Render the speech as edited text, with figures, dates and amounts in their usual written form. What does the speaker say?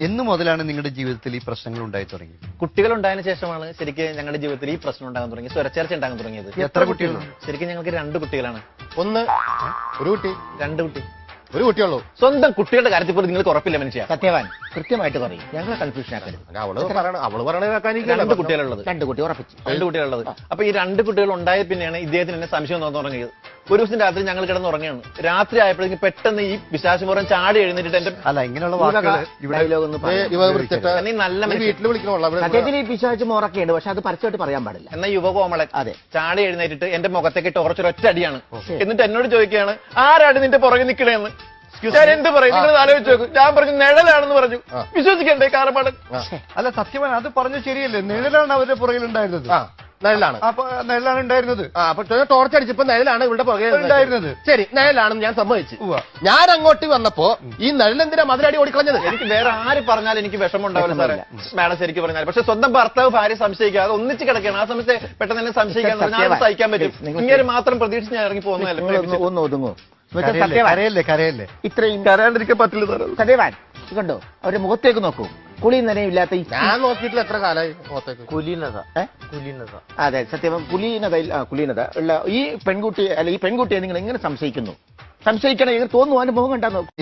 എന്നു മുതലാണ് നിങ്ങളുടെ ജീവിതത്തിൽ ഈ പ്രശ്നങ്ങൾ ഉണ്ടായി തുടങ്ങിയത്? കുട്ടികൾ ഉണ്ടായതിനു ശേഷമാണ് ശരിക്കും ഞങ്ങളുടെ ജീവിതത്തിൽ ഈ പ്രശ്നം ഉണ്ടാകാൻ തുടങ്ങി, സ്വരച്ചേർച്ച ഉണ്ടാകാൻ തുടങ്ങിയത്. എത്ര കുട്ടികളുണ്ട്? ശരിക്കും ഞങ്ങൾക്ക് 2 കുട്ടികളാണ്. ഒന്ന് ഒരു കുട്ടി 2 കുട്ടി. ഒരു കുട്ടിയുള്ളൂ. സ്വന്തം കുട്ടികളുടെ കാര്യത്തിൽ പോലും നിങ്ങൾക്ക് ഉറപ്പില്ല മനുഷ്യ. സത്യവാൻ കൃത്യമായിട്ട് പറയും, ഞങ്ങൾ കൺഫ്യൂഷൻ ആക്കരുത്. അവള് പറയണ 2 കുട്ടികളുള്ളത്. 2 കുട്ടി ഉറപ്പിച്ചു. 2 കുട്ടികളുള്ളത്. അപ്പൊ ഈ 2 കുട്ടികൾ ഉണ്ടായ പിന്നെയാണ് ഇദ്ദേഹത്തിന് എന്നെ സംശയം തോന്നാൻ തുടങ്ങിയത്. ഒരു ദിവസം രാത്രി ഞങ്ങൾ കിടന്നുറങ്ങുകയാണ്. രാത്രി ആയപ്പോഴേക്കും പെട്ടെന്ന് ഈ പിശാചുമുറൻ ചാടി എഴുന്നേറ്റിട്ട് എന്റെ അല്ല, ഇങ്ങനെയുള്ള വാക്കുകൾ ഇവിടെ നീ നല്ല വീട്ടിൽ വിളിക്കണമല്ലോ. സത്യത്തിൽ ഈ പിശാച് മോറൊക്കെ ഉണ്ട്, പക്ഷെ അത് പരസ്യമായിട്ട് പറയാൻ പാടില്ല. എന്ന യുവകോമളൻ അതെ ചാടി എഴുന്നേറ്റിട്ട് എന്റെ മുഖത്തേക്ക് ടോർച്ചൊരൊറ്റ അടിയാണ്. എന്നിട്ട് എന്നോട് ചോദിക്കുകയാണ്, ആരാണ് നിന്റെ പുറകെ നിൽക്കണേന്ന്. ഞാൻ എന്ത് പറയും, നിങ്ങൾ ആലോചിച്ച് നോക്കും. ഞാൻ പറഞ്ഞു നിഴലാണെന്ന് പറഞ്ഞു. വിശ്വസിക്കണ്ടേ കാറമാടൻ? അല്ല, സത്യമാണ്, അത് പറഞ്ഞു ശരിയല്ലേ? നിഴലാണ് അവരുടെ പുറകിൽ ഉണ്ടായിരുന്നത്. നിഴലാണ്. അപ്പൊ നിഴലാണ് ഉണ്ടായിരുന്നത്. അപ്പൊ ടോർച്ച് അടിച്ചപ്പോ നിഴലാണ് ഇവിടെ പുറകെ ഉണ്ടായിരുന്നത്. ശരി, നിഴലാണെന്ന് ഞാൻ സമ്മതിച്ചു. ഞാൻ അങ്ങോട്ട് വന്നപ്പോ ഈ നിഴലെന്തിനാ മതിലടി ഓടിക്കളഞ്ഞത്? എനിക്ക് വേറെ ആര് പറഞ്ഞാലും എനിക്ക് വിഷമം ഉണ്ടാവില്ല സാറേ, മാഡം ശരിക്കും പറഞ്ഞാൽ. പക്ഷെ സ്വന്തം ഭർത്താവ് ഭാര്യ സംശയിക്കാതെ ഒന്നിച്ച് കിടക്കുകയാണ്. ആ സമയത്ത് പെട്ടെന്ന് തന്നെ സംശയിക്കാൻ ഞാൻ സഹിക്കാൻ പറ്റും. ഇങ്ങനെ മാത്രം പ്രതീക്ഷിച്ച് ഞാൻ ഇറങ്ങി പോകുന്നതല്ല. ഒന്ന് ഒതുങ്ങോ. കരയല്ലേ കരയല്ലേ? ഇത്രയും കരയാണ്ടിരിക്കാൻ പറ്റില്ല സാറേ. സത്യവാൻ കണ്ടോ, അവരുടെ മുഖത്തേക്ക് നോക്കൂ. കുളിയും നനയും ഇല്ലാത്ത ഞാൻ നോക്കിയിട്ടില്ല എത്ര കാലമായി മുഖത്തേക്ക്. കുലീനത. അതെ സത്യവാൻ കുലീനത ഉള്ള ഈ പെൺകുട്ടിയെ, അല്ല ഈ പെൺകുട്ടിയെ നിങ്ങൾ എങ്ങനെ സംശയിക്കുന്നു? സംശയിക്കണം, തോന്നുവാൻ മുഖം കണ്ടാ നോക്കും.